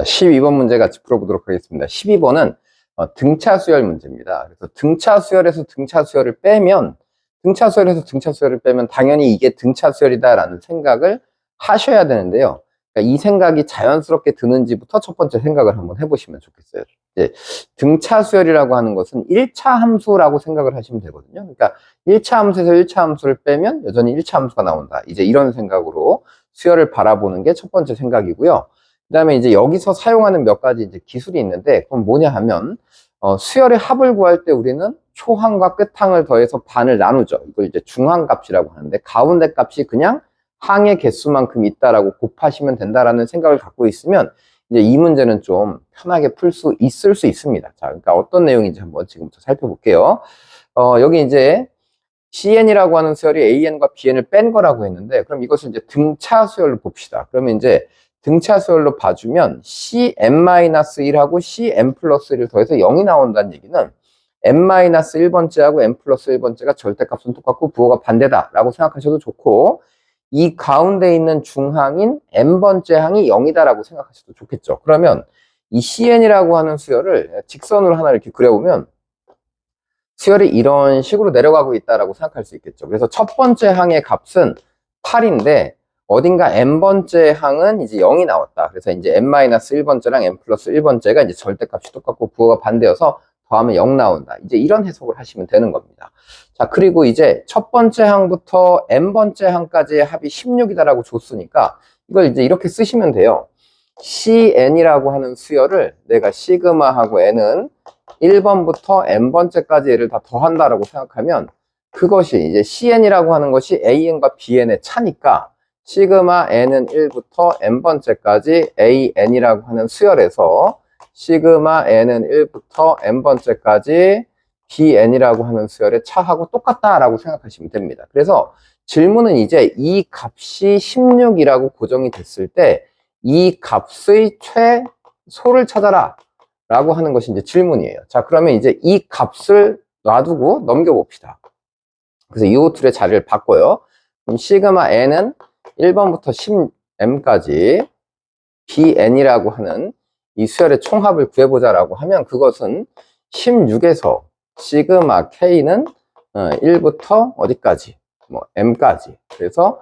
자, 12번 문제 같이 풀어보도록 하겠습니다. 12번은 등차 수열 문제입니다. 그래서 등차 수열에서 등차 수열을 빼면 당연히 이게 등차 수열이다라는 생각을 하셔야 되는데요. 그러니까 이 생각이 자연스럽게 드는지부터 첫 번째 생각을 한번 해보시면 좋겠어요. 이제 등차 수열이라고 하는 것은 1차 함수라고 생각을 하시면 되거든요. 그러니까 1차 함수에서 1차 함수를 빼면 여전히 1차 함수가 나온다. 이제 이런 생각으로 수열을 바라보는 게 첫 번째 생각이고요. 그 다음에 이제 여기서 사용하는 몇 가지 이제 기술이 있는데, 그럼 뭐냐 하면, 수열의 합을 구할 때 우리는 초항과 끝항을 더해서 반을 나누죠. 이걸 이제 중항값이라고 하는데, 가운데 값이 그냥 항의 개수만큼 있다라고 곱하시면 된다라는 생각을 갖고 있으면, 이제 이 문제는 좀 편하게 풀 수 있을 수 있습니다. 자, 그러니까 어떤 내용인지 한번 지금부터 살펴볼게요. 여기 이제 CN이라고 하는 수열이 AN과 BN을 뺀 거라고 했는데, 그럼 이것을 이제 등차 수열로 봅시다. 그러면 이제 등차 수열로 봐주면 CN-1하고 CN 플러스 1을 더해서 0이 나온다는 얘기는 N-1번째하고 N 플러스 1번째가 절대값은 똑같고 부호가 반대다라고 생각하셔도 좋고, 이 가운데 있는 중항인 N번째 항이 0이다라고 생각하셔도 좋겠죠. 그러면 이 CN이라고 하는 수열을 직선으로 하나 이렇게 그려보면 수열이 이런 식으로 내려가고 있다라고 생각할 수 있겠죠. 그래서 첫 번째 항의 값은 8인데 어딘가 n번째 항은 이제 0이 나왔다. 그래서 이제 n-1번째랑 n 플러스 1번째가 이제 절대값이 똑같고 부호가 반대여서 더하면 0 나온다. 이제 이런 해석을 하시면 되는 겁니다. 자, 그리고 이제 첫 번째 항부터 n번째 항까지의 합이 16이다라고 줬으니까 이걸 이제 이렇게 쓰시면 돼요. CN이라고 하는 수열을 내가 시그마하고 n은 1번부터 n번째까지 얘를 다 더한다라고 생각하면 그것이 이제 CN이라고 하는 것이 AN과 BN의 차니까 시그마 n은 1부터 n번째까지 AN이라고 하는 수열에서 시그마 n은 1부터 n번째까지 BN이라고 하는 수열의 차하고 똑같다라고 생각하시면 됩니다. 그래서 질문은 이제 이 값이 16이라고 고정이 됐을 때 이 값의 최소를 찾아라 라고 하는 것이 이제 질문이에요. 자, 그러면 이제 이 값을 놔두고 넘겨봅시다. 그래서 이 둘의 자리를 바꿔요. 그럼 시그마 n은 1번부터 10m까지 BN이라고 하는 이 수열의 총합을 구해보자라고 하면 그것은 16에서 시그마 K는 1부터 어디까지? 뭐 M까지. 그래서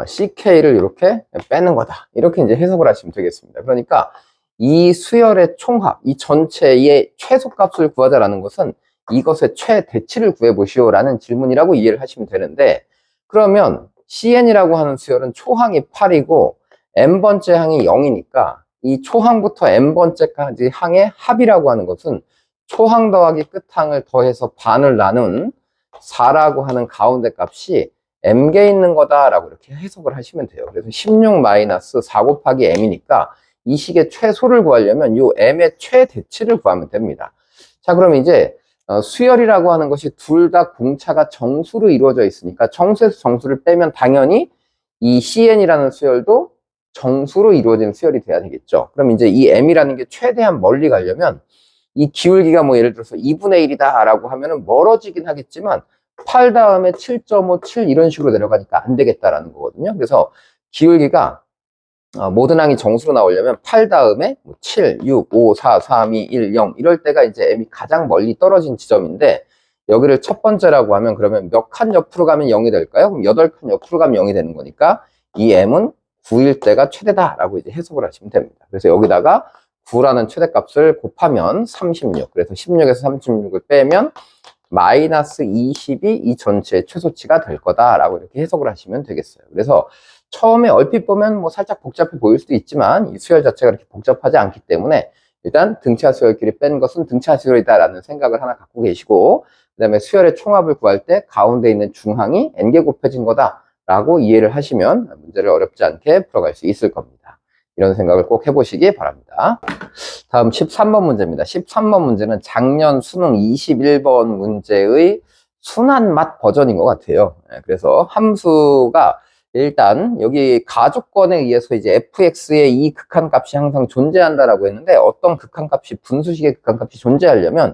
CK를 이렇게 빼는 거다. 이렇게 이제 해석을 하시면 되겠습니다. 그러니까 이 수열의 총합, 이 전체의 최소값을 구하자라는 것은 이것의 최대치를 구해보시오라는 질문이라고 이해를 하시면 되는데, 그러면 CN이라고 하는 수열은 초항이 8이고 n번째 항이 0이니까 이 초항부터 n번째까지 항의 합이라고 하는 것은 초항 더하기 끝항을 더해서 반을 나눈 4라고 하는 가운데 값이 m개 있는 거다라고 이렇게 해석을 하시면 돼요. 그래서 16-4 곱하기 m이니까 이 식의 최소를 구하려면 이 m의 최대치를 구하면 됩니다. 자, 그럼 이제 수열이라고 하는 것이 둘 다 공차가 정수로 이루어져 있으니까 정수에서 정수를 빼면 당연히 이 CN이라는 수열도 정수로 이루어진 수열이 돼야 되겠죠. 그럼 이제 이 m이라는 게 최대한 멀리 가려면 이 기울기가 뭐 예를 들어서 2분의 1이다 라고 하면은 멀어지긴 하겠지만 8 다음에 7.5, 7 이런 식으로 내려가니까 안 되겠다라는 거거든요. 그래서 기울기가 모든 항이 정수로 나오려면 8 다음에 7, 6, 5, 4, 3, 2, 1, 0 이럴 때가 이제 m이 가장 멀리 떨어진 지점인데 여기를 첫 번째라고 하면 그러면 몇 칸 옆으로 가면 0이 될까요? 그럼 8칸 옆으로 가면 0이 되는 거니까 이 m은 9일 때가 최대다라고 이제 해석을 하시면 됩니다. 그래서 여기다가 9라는 최대값을 곱하면 36. 그래서 16에서 36을 빼면 마이너스 20이 이 전체의 최소치가 될 거다라고 이렇게 해석을 하시면 되겠어요. 그래서 처음에 얼핏 보면 뭐 살짝 복잡해 보일 수도 있지만 이 수열 자체가 그렇게 복잡하지 않기 때문에 일단 등차 수열끼리 뺀 것은 등차 수열이다라는 생각을 하나 갖고 계시고, 그 다음에 수열의 총합을 구할 때 가운데 있는 중항이 n개 곱해진 거다라고 이해를 하시면 문제를 어렵지 않게 풀어갈 수 있을 겁니다. 이런 생각을 꼭 해보시기 바랍니다. 다음 13번 문제입니다. 13번 문제는 작년 수능 21번 문제의 순한 맛 버전인 것 같아요. 그래서 함수가 일단 여기 가족권에 의해서 이제 fx의 이 극한값이 항상 존재한다라고 했는데 어떤 극한값이 분수식의 극한값이 존재하려면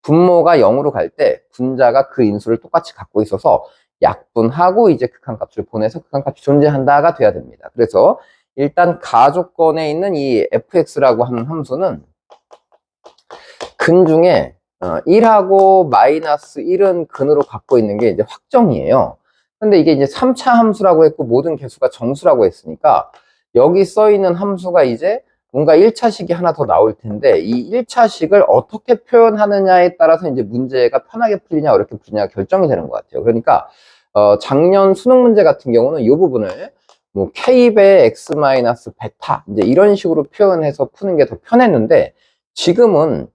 분모가 0으로 갈 때 분자가 그 인수를 똑같이 갖고 있어서 약분하고 이제 극한값을 보내서 극한값이 존재한다가 돼야 됩니다. 그래서 일단 가조건에 있는 이 fx라고 하는 함수는 근 중에 1하고 마이너스 1은 근으로 갖고 있는 게 이제 확정이에요. 근데 이게 이제 3차 함수라고 했고 모든 개수가 정수라고 했으니까 여기 써 있는 함수가 이제 뭔가 1차식이 하나 더 나올 텐데 이 1차식을 어떻게 표현하느냐에 따라서 이제 문제가 편하게 풀리냐 어렵게 풀리냐가 결정이 되는 것 같아요. 그러니까 작년 수능 문제 같은 경우는 이 부분을 뭐 k배 x 마이너스 베타 이제 이런 식으로 표현해서 푸는 게 더 편했는데 지금은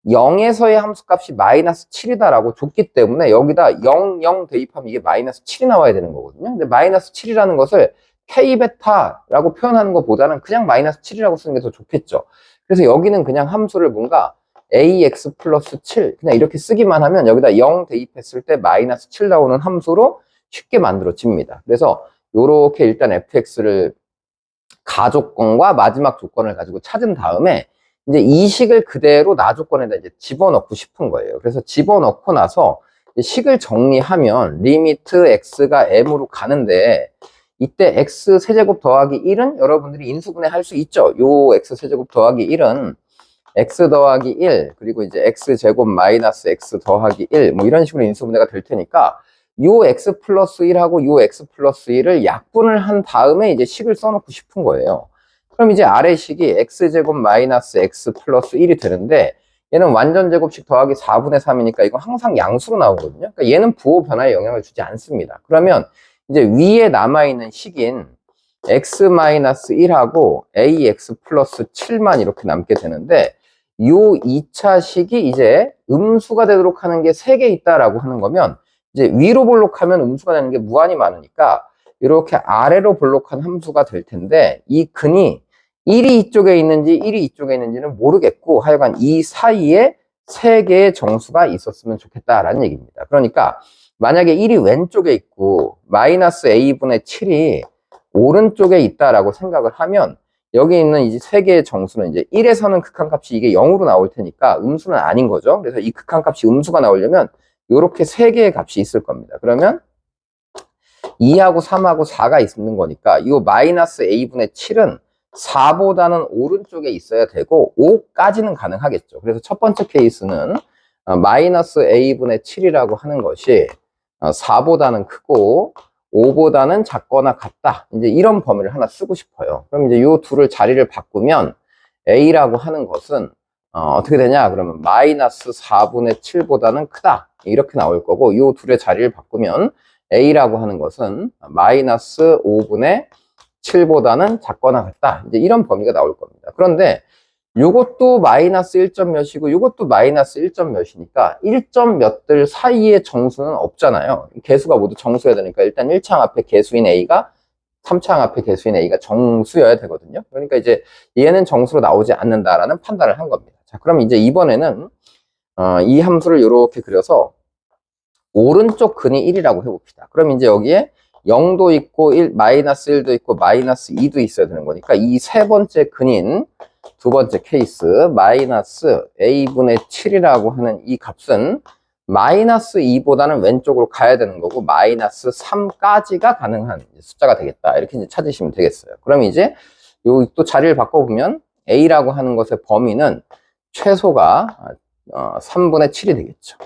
0에서의 함수값이 마이너스 7이다라고 줬기 때문에 여기다 0, 0 대입하면 이게 마이너스 7이 나와야 되는 거거든요. 근데 마이너스 7이라는 것을 K베타라고 표현하는 것보다는 그냥 마이너스 7이라고 쓰는 게 더 좋겠죠. 그래서 여기는 그냥 함수를 뭔가 AX 플러스 7 그냥 이렇게 쓰기만 하면 여기다 0 대입했을 때 마이너스 7 나오는 함수로 쉽게 만들어집니다. 그래서 요렇게 일단 fx를 가조건과 마지막 조건을 가지고 찾은 다음에 이제 이 식을 그대로 나 조건에다 이제 집어넣고 싶은 거예요. 그래서 집어넣고 나서 식을 정리하면 리미트 x가 m으로 가는데 이때 x 세제곱 더하기 1은 여러분들이 인수분해 할 수 있죠. 요 x 세제곱 더하기 1은 x 더하기 1 그리고 이제 x 제곱 마이너스 x 더하기 1 뭐 이런 식으로 인수분해가 될 테니까 요 x 플러스 1하고 요 x 플러스 1을 약분을 한 다음에 이제 식을 써놓고 싶은 거예요. 그럼 이제 아래 식이 x제곱 마이너스 x 플러스 1이 되는데 얘는 완전 제곱식 더하기 4분의 3이니까 이거 항상 양수로 나오거든요. 그러니까 얘는 부호 변화에 영향을 주지 않습니다. 그러면 이제 위에 남아있는 식인 x 마이너스 1하고 ax 플러스 7만 이렇게 남게 되는데 요 2차 식이 이제 음수가 되도록 하는 게 3개 있다라고 하는 거면 이제 위로 볼록하면 음수가 되는 게 무한히 많으니까 이렇게 아래로 볼록한 함수가 될 텐데 이 근이 1이 이쪽에 있는지 1이 이쪽에 있는지는 모르겠고 하여간 이 사이에 3개의 정수가 있었으면 좋겠다라는 얘기입니다. 그러니까 만약에 1이 왼쪽에 있고 마이너스 a분의 7이 오른쪽에 있다라고 생각을 하면 여기 있는 이제 3개의 정수는 이제 1에서는 극한값이 이게 0으로 나올 테니까 음수는 아닌 거죠. 그래서 이 극한값이 음수가 나오려면 이렇게 3개의 값이 있을 겁니다. 그러면 2하고 3하고 4가 있는 거니까 이 마이너스 a분의 7은 4보다는 오른쪽에 있어야 되고 5까지는 가능하겠죠. 그래서 첫 번째 케이스는 마이너스 a분의 7이라고 하는 것이 4보다는 크고 5보다는 작거나 같다. 이제 이런 범위를 하나 쓰고 싶어요. 그럼 이제 이 둘을 자리를 바꾸면 a라고 하는 것은 어떻게 되냐? 그러면 마이너스 4분의 7보다는 크다. 이렇게 나올 거고 이 둘의 자리를 바꾸면 a라고 하는 것은 마이너스 5분의 7보다는 작거나 같다. 이제 이런 범위가 나올 겁니다. 그런데 요것도 마이너스 1점 몇이고 요것도 마이너스 1점 몇이니까 1점 몇들 사이에 정수는 없잖아요. 개수가 모두 정수여야 되니까 일단 1창 앞에 개수인 a가 3창 앞에 개수인 a가 정수여야 되거든요. 그러니까 이제 얘는 정수로 나오지 않는다라는 판단을 한 겁니다. 자, 그럼 이제 이번에는 이 함수를 이렇게 그려서 오른쪽 근이 1이라고 해봅시다. 그럼 이제 여기에 0도 있고 마이너스 1도 있고 마이너스 2도 있어야 되는 거니까 이 세 번째 근인 두 번째 케이스 마이너스 a분의 7이라고 하는 이 값은 마이너스 2보다는 왼쪽으로 가야 되는 거고 마이너스 3까지가 가능한 숫자가 되겠다. 이렇게 이제 찾으시면 되겠어요. 그럼 이제 요 또 자리를 바꿔보면 a라고 하는 것의 범위는 최소가 3분의 7이 되겠죠.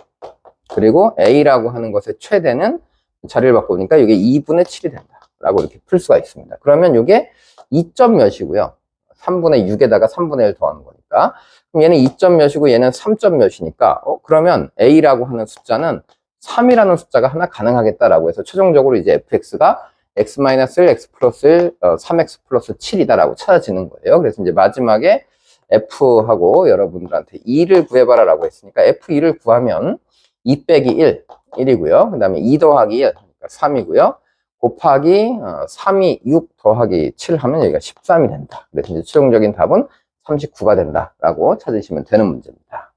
그리고 a라고 하는 것의 최대는 자리를 바꾸니까 이게 2분의 7이 된다라고 이렇게 풀 수가 있습니다. 그러면 이게 2점 몇이고요. 3분의 6에다가 3분의 1 더하는 거니까. 그럼 얘는 2점 몇이고 얘는 3점 몇이니까 그러면 a라고 하는 숫자는 3이라는 숫자가 하나 가능하겠다라고 해서 최종적으로 이제 fx가 x-1, x 플러스 1, 3x 플러스 7이다라고 찾아지는 거예요. 그래서 이제 마지막에 f하고 여러분들한테 2를 구해봐라 라고 했으니까 f2를 구하면 2 빼기 1, 1이고요. 그 다음에 2 더하기 1, 그러니까 3이고요. 곱하기 3이 6 더하기 7 하면 여기가 13이 된다. 그래서 이제 최종적인 답은 39가 된다라고 찾으시면 되는 문제입니다.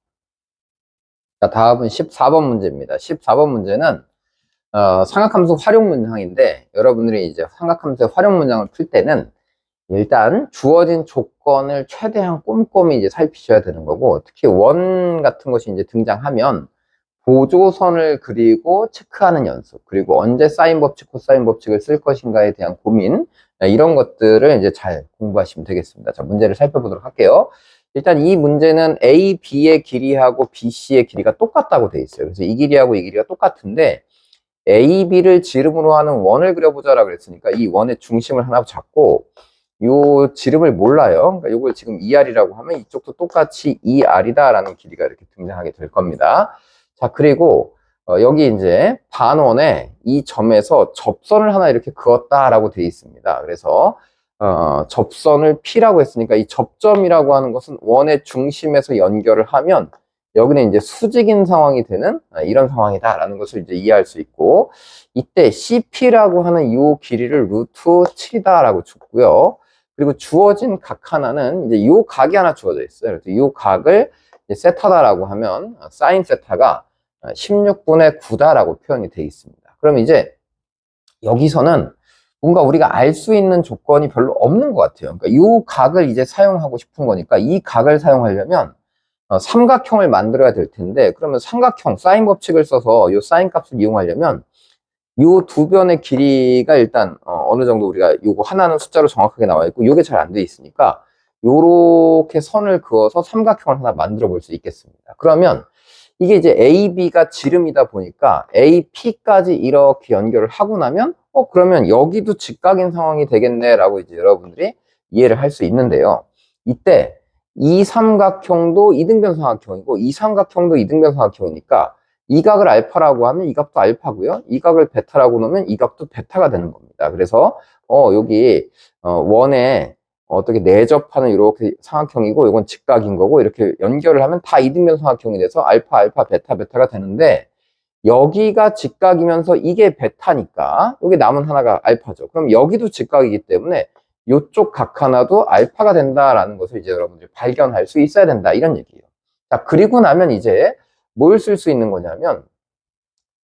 자, 다음은 14번 문제입니다. 14번 문제는 삼각함수 활용 문항인데 여러분들이 이제 삼각함수의 활용 문항을 풀 때는 일단 주어진 조건을 최대한 꼼꼼히 이제 살피셔야 되는 거고 특히 원 같은 것이 이제 등장하면 보조선을 그리고 체크하는 연습 그리고 언제 사인 법칙, 코사인 법칙을 쓸 것인가에 대한 고민 이런 것들을 이제 잘 공부하시면 되겠습니다. 자, 문제를 살펴보도록 할게요. 일단 이 문제는 A, B의 길이하고 BC의 길이가 똑같다고 돼 있어요. 그래서 이 길이하고 이 길이가 똑같은데 A, B를 지름으로 하는 원을 그려보자라고 그랬으니까 이 원의 중심을 하나 잡고 요 지름을 몰라요. 그러니까 이걸 지금 2R이라고 하면 이쪽도 똑같이 2R이다라는 길이가 이렇게 등장하게 될 겁니다. 자, 그리고 여기 이제 반원에 이 점에서 접선을 하나 이렇게 그었다라고 되어 있습니다. 그래서 접선을 P라고 했으니까 이 접점이라고 하는 것은 원의 중심에서 연결을 하면 여기는 이제 수직인 상황이 되는 이런 상황이다라는 것을 이제 이해할 수 있고, 이때 CP라고 하는 이 길이를 루트 7이다라고 줬고요. 그리고 주어진 각 하나는 이제 이 각이 하나 주어져 있어요. 그래서 이 각을 세타다라고 하면 사인 세타가 16분의 9다라고 표현이 되어 있습니다. 그럼 이제 여기서는 뭔가 우리가 알 수 있는 조건이 별로 없는 것 같아요. 그러니까 이 각을 이제 사용하고 싶은 거니까 이 각을 사용하려면 삼각형을 만들어야 될 텐데, 그러면 삼각형 사인 법칙을 써서 이 사인 값을 이용하려면 이 두 변의 길이가 일단 어느 정도 우리가 요거 하나는 숫자로 정확하게 나와 있고 요게 잘 안 돼 있으니까 요렇게 선을 그어서 삼각형을 하나 만들어 볼 수 있겠습니다. 그러면 이게 이제 AB가 지름이다 보니까 AP까지 이렇게 연결을 하고 나면 그러면 여기도 직각인 상황이 되겠네 라고 이제 여러분들이 이해를 할 수 있는데요. 이때 이 삼각형도 이등변 삼각형이고 이 삼각형도 이등변 삼각형이니까 이 각을 알파라고 하면 이 값도 알파고요. 이 각을 베타라고 놓으면 이 값도 베타가 되는 겁니다. 그래서 여기 원에 어떻게 내접하는 이렇게 삼각형이고 이건 직각인 거고 이렇게 연결을 하면 다 이등변 삼각형이 돼서 알파, 알파, 베타, 베타가 되는데 여기가 직각이면서 이게 베타니까 여기 남은 하나가 알파죠. 그럼 여기도 직각이기 때문에 이쪽 각 하나도 알파가 된다라는 것을 이제 여러분들이 발견할 수 있어야 된다 이런 얘기예요. 자, 그리고 나면 이제 뭘 쓸 수 있는 거냐면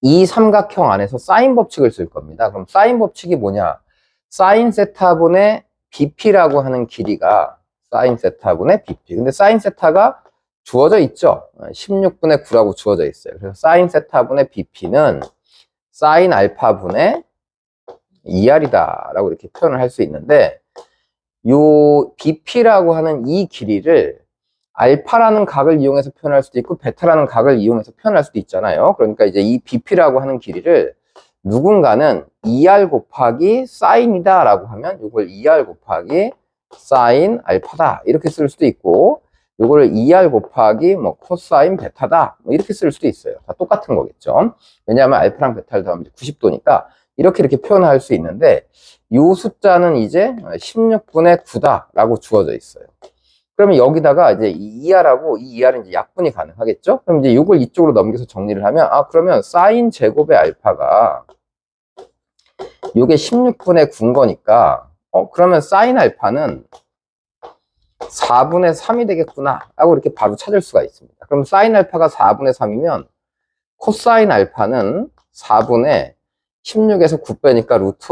이 삼각형 안에서 사인 법칙을 쓸 겁니다. 그럼 사인 법칙이 뭐냐? 사인 세타분의 BP라고 하는 길이가 사인 세타분의 BP. 근데 사인 세타가 주어져 있죠. 16분의 9라고 주어져 있어요. 그래서 사인 세타분의 BP는 사인 알파분의 2R이다 라고 이렇게 표현을 할 수 있는데 요 BP라고 하는 이 길이를 알파라는 각을 이용해서 표현할 수도 있고 베타라는 각을 이용해서 표현할 수도 있잖아요. 그러니까 이제 이 BP라고 하는 길이를 누군가는 2R 곱하기 사인이다 라고 하면 이걸 2R 곱하기 사인 알파다 이렇게 쓸 수도 있고 이거를 2R 곱하기 뭐 코사인 베타다 뭐 이렇게 쓸 수도 있어요. 다 똑같은 거겠죠. 왜냐하면 알파랑 베타를 더하면 90도니까 이렇게 표현할 수 있는데 이 숫자는 이제 16분의 9다 라고 주어져 있어요. 그러면 여기다가 이제 이 2R하고 이 2R은 이제 약분이 가능하겠죠? 그럼 이제 이걸 이쪽으로 넘겨서 정리를 하면, 그러면 사인 제곱의 알파가 요게 16분의 9인 거니까, 그러면 사인 알파는 4분의 3이 되겠구나. 라고 이렇게 바로 찾을 수가 있습니다. 그럼 사인 알파가 4분의 3이면, 코사인 알파는 4분의 16에서 9 빼니까 루트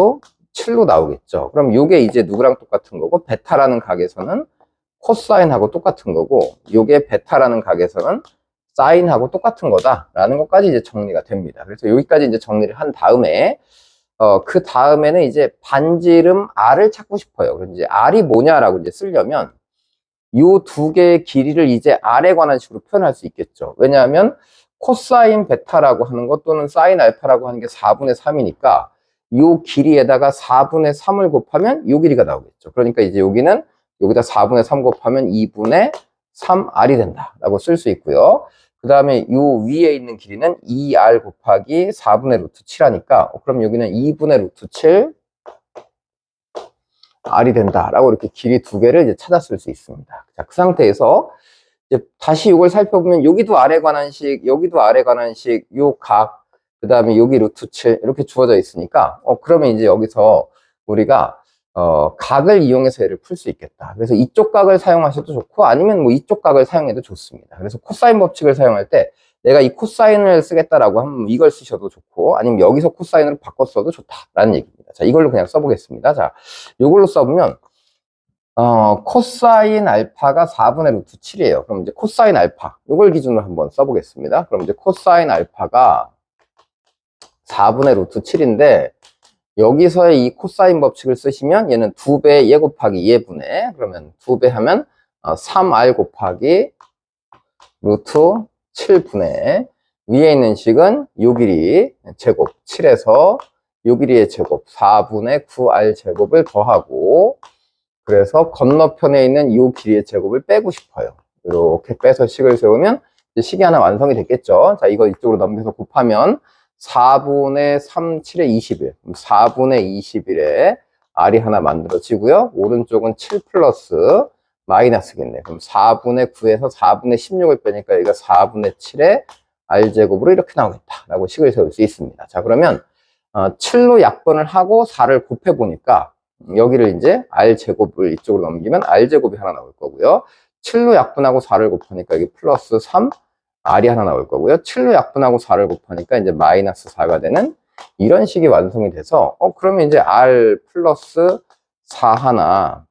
7로 나오겠죠. 그럼 요게 이제 누구랑 똑같은 거고, 베타라는 각에서는 코사인하고 똑같은 거고 요게 베타라는 각에서는 사인하고 똑같은 거다라는 것까지 이제 정리가 됩니다. 그래서 여기까지 이제 정리를 한 다음에 그 다음에는 이제 반지름 R을 찾고 싶어요. 그래서 이제 R이 뭐냐라고 이제 쓰려면 요 두 개의 길이를 이제 R에 관한 식으로 표현할 수 있겠죠. 왜냐하면 코사인 베타라고 하는 것 또는 사인 알파라고 하는 게 4분의 3이니까 요 길이에다가 4분의 3을 곱하면 요 길이가 나오겠죠. 그러니까 이제 여기는 여기다 4분의 3 곱하면 2분의 3R이 된다라고 쓸 수 있고요. 그 다음에 요 위에 있는 길이는 2R 곱하기 4분의 루트 7 하니까 그럼 여기는 2분의 루트 7 R이 된다라고 이렇게 길이 두 개를 이제 찾아 쓸 수 있습니다. 자, 그 상태에서 이제 다시 이걸 살펴보면 여기도 R에 관한 식, 여기도 R에 관한 식, 요 각, 그 다음에 여기 루트 7 이렇게 주어져 있으니까 그러면 이제 여기서 우리가 각을 이용해서 얘를 풀 수 있겠다. 그래서 이쪽 각을 사용하셔도 좋고 아니면 뭐 이쪽 각을 사용해도 좋습니다. 그래서 코사인 법칙을 사용할 때 내가 이 코사인을 쓰겠다라고 하면 이걸 쓰셔도 좋고 아니면 여기서 코사인으로 바꿔 써도 좋다라는 얘기입니다. 자, 이걸로 그냥 써보겠습니다. 자, 이걸로 써보면 코사인 알파가 4분의 루트 7이에요. 그럼 이제 코사인 알파 이걸 기준으로 한번 써보겠습니다. 그럼 이제 코사인 알파가 4분의 루트 7인데 여기서의 이 코사인 법칙을 쓰시면 얘는 2배 얘 곱하기 얘분의, 그러면 2배 하면 3r 곱하기 루트 7분의, 위에 있는 식은 요 길이 제곱 7에서 요 길이의 제곱 4분의 9r 제곱을 더하고, 그래서 건너편에 있는 요 길이의 제곱을 빼고 싶어요. 이렇게 빼서 식을 세우면 이제 식이 하나 완성이 됐겠죠. 자, 이거 이쪽으로 넘겨서 곱하면 4분의 3, 7의 21. 4분의 21에 r이 하나 만들어지고요. 오른쪽은 7 플러스 마이너스겠네요. 그럼 4분의 9에서 4분의 16을 빼니까 여기가 4분의 7의 r제곱으로 이렇게 나오겠다라고 식을 세울 수 있습니다. 자, 그러면 7로 약분을 하고 4를 곱해보니까 여기를 이제 r제곱을 이쪽으로 넘기면 r제곱이 하나 나올 거고요. 7로 약분하고 4를 곱하니까 여기 플러스 3, r이 하나 나올 거고요. 7로 약분하고 4를 곱하니까 이제 마이너스 4가 되는 이런 식이 완성이 돼서, 그러면 이제 r 플러스 4 하나,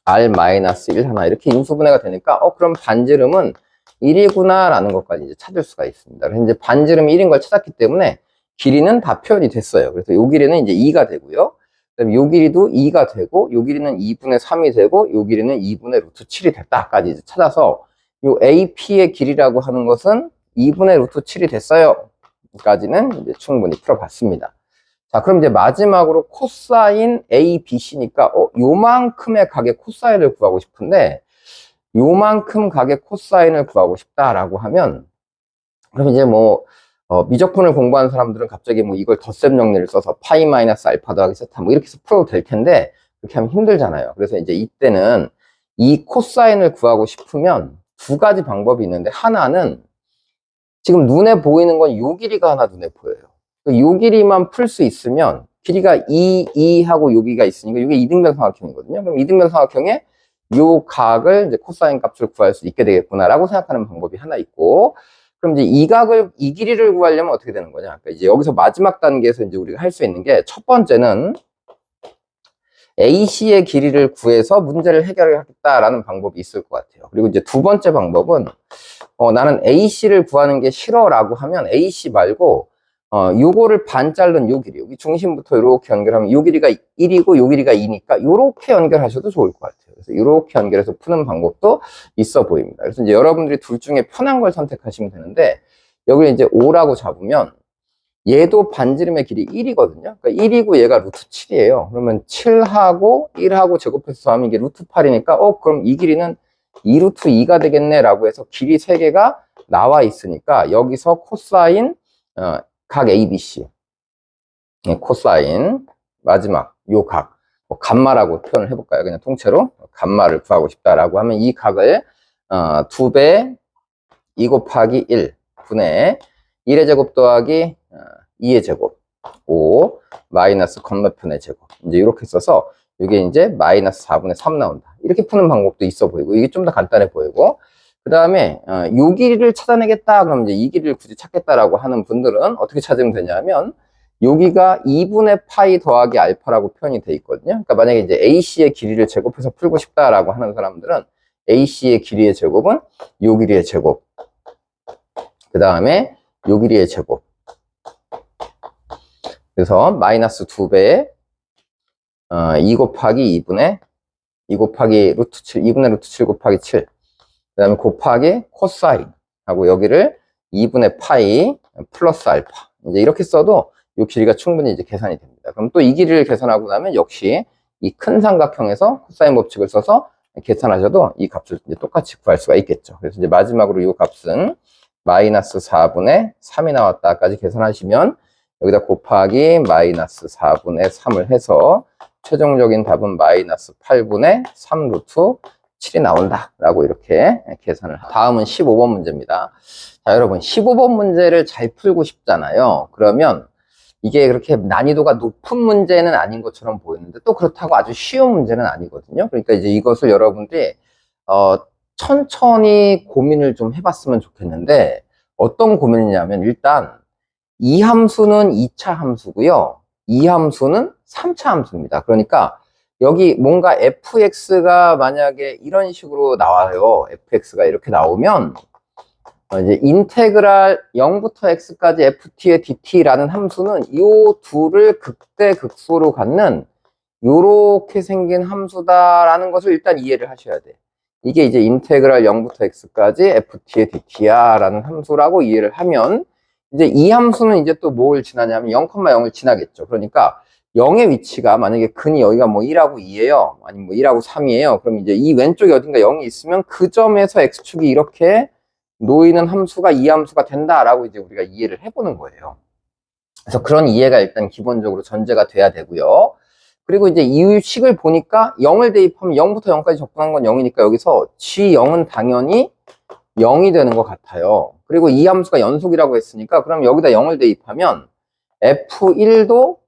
r 마이너스 1 하나 이렇게 인수분해가 되니까, 그럼 반지름은 1이구나 라는 것까지 이제 찾을 수가 있습니다. 그래서 이제 반지름이 1인 걸 찾았기 때문에 길이는 다 표현이 됐어요. 그래서 요 길이는 이제 2가 되고요. 그다음에 요 길이도 2가 되고, 요 길이는 2분의 3이 되고, 요 길이는 2분의 루트 7이 됐다까지 이제 찾아서, 요 AP의 길이라고 하는 것은 2분의 루트 7이 됐어요. 까지는 이제 충분히 풀어봤습니다. 자, 그럼 이제 마지막으로 코사인 ABC니까, 요만큼의 각의 코사인을 구하고 싶은데, 요만큼 각의 코사인을 구하고 싶다라고 하면, 그럼 이제 뭐, 미적분을 공부하는 사람들은 갑자기 뭐 이걸 덧셈 정리를 써서 파이 마이너스 알파 더하기 세타 뭐 이렇게 해서 풀어도 될 텐데, 그렇게 하면 힘들잖아요. 그래서 이제 이때는 이 코사인을 구하고 싶으면 두 가지 방법이 있는데, 하나는 지금 눈에 보이는 건 요 길이가 하나 눈에 보여요. 요 길이만 풀 수 있으면, 길이가 2하고 요 길이가 있으니까 이게 이등변 삼각형이거든요. 그럼 이등변 삼각형에 요 각을 이제 코사인 값을 구할 수 있게 되겠구나라고 생각하는 방법이 하나 있고, 그럼 이제 이 길이를 구하려면 어떻게 되는 거냐? 그러니까 이제 여기서 마지막 단계에서 이제 우리가 할 수 있는 게, 첫 번째는 AC의 길이를 구해서 문제를 해결하겠다라는 방법이 있을 것 같아요. 그리고 이제 두 번째 방법은, 나는 AC를 구하는 게 싫어라고 하면 AC 말고, 요거를 반 자른 요 길이, 여기 중심부터 이렇게 연결하면 요 길이가 1이고 요 길이가 2니까 요렇게 연결하셔도 좋을 것 같아요. 그래서 이렇게 연결해서 푸는 방법도 있어 보입니다. 그래서 이제 여러분들이 둘 중에 편한 걸 선택하시면 되는데, 여기를 이제 5라고 잡으면 얘도 반지름의 길이 1이거든요. 그러니까 1이고 얘가 루트 7이에요. 그러면 7하고 1하고 제곱해서 하면 이게 루트 8이니까, 그럼 이 길이는 2 루트 2가 되겠네 라고 해서 길이 3개가 나와 있으니까, 여기서 코사인 각 ABC, 코사인 마지막 요 각, 감마라고 표현을 해볼까요? 그냥 통째로 감마를 구하고 싶다라고 하면, 이 각을 2배 2 곱하기 1 분의 1의 제곱 더하기 2의 제곱 5 마이너스 건너편의 제곱, 이제 이렇게 써서 이게 이제 마이너스 4분의 3 나온다. 이렇게 푸는 방법도 있어 보이고, 이게 좀 더 간단해 보이고, 그 다음에 요 길이를 찾아내겠다 그럼 이제 이 길이를 굳이 찾겠다라고 하는 분들은 어떻게 찾으면 되냐면, 여기가 2분의 파이 더하기 알파라고 표현이 돼 있거든요. 그러니까 만약에 이제 AC의 길이를 제곱해서 풀고 싶다라고 하는 사람들은 AC의 길이의 제곱은 요 길이의 제곱, 그 다음에 요 길이의 제곱, 그래서 마이너스 2배에 2 곱하기 2 곱하기 루트 7, 2분의 루트 7 곱하기 7, 그 다음에 곱하기 코사인 하고 여기를 2분의 파이 플러스 알파, 이제 이렇게 써도 이 길이가 충분히 이제 계산이 됩니다. 그럼 또 이 길이를 계산하고 나면 역시 이 큰 삼각형에서 코사인 법칙을 써서 계산하셔도 이 값을 이제 똑같이 구할 수가 있겠죠. 그래서 이제 마지막으로 이 값은 마이너스 4분의 3이 나왔다까지 계산하시면, 여기다 곱하기 마이너스 4분의 3을 해서 최종적인 답은 마이너스 8분의 3 루트 7이 나온다 라고 이렇게 계산을. 다음은 15번 문제입니다. 자, 여러분 15번 문제를 잘 풀고 싶잖아요. 그러면 이게 그렇게 난이도가 높은 문제는 아닌 것처럼 보이는데, 또 그렇다고 아주 쉬운 문제는 아니거든요. 그러니까 이제 이것을 여러분들이 천천히 고민을 좀 해봤으면 좋겠는데, 어떤 고민이냐면, 일단 이 함수는 2차 함수고요, 이 함수는 3차 함수입니다. 그러니까 여기 뭔가 fx가 만약에 이런 식으로 나와요. fx가 이렇게 나오면 이제 인테그랄 0부터 x까지 ft의 dt라는 함수는 이 둘을 극대극소로 갖는 요렇게 생긴 함수다라는 것을 일단 이해를 하셔야 돼. 이게 이제 인테그랄 0부터 x까지 ft의 dt야라는 함수라고 이해를 하면 이제 이 함수는 이제 또 뭘 지나냐면 0,0을 지나겠죠. 그러니까 0의 위치가 만약에 근이 여기가 뭐 1하고 2예요. 아니면 뭐 1하고 3이에요. 그럼 이제 이 왼쪽에 어딘가 0이 있으면 그 점에서 x축이 이렇게 놓이는 함수가 이 함수가 된다라고 이제 우리가 이해를 해보는 거예요. 그래서 그런 이해가 일단 기본적으로 전제가 돼야 되고요. 그리고 이제 이 식을 보니까 0을 대입하면 0부터 0까지 접근한 건 0이니까 여기서 g0은 당연히 0이 되는 것 같아요. 그리고 이 함수가 연속이라고 했으니까 그럼 여기다 0을 대입하면 f1도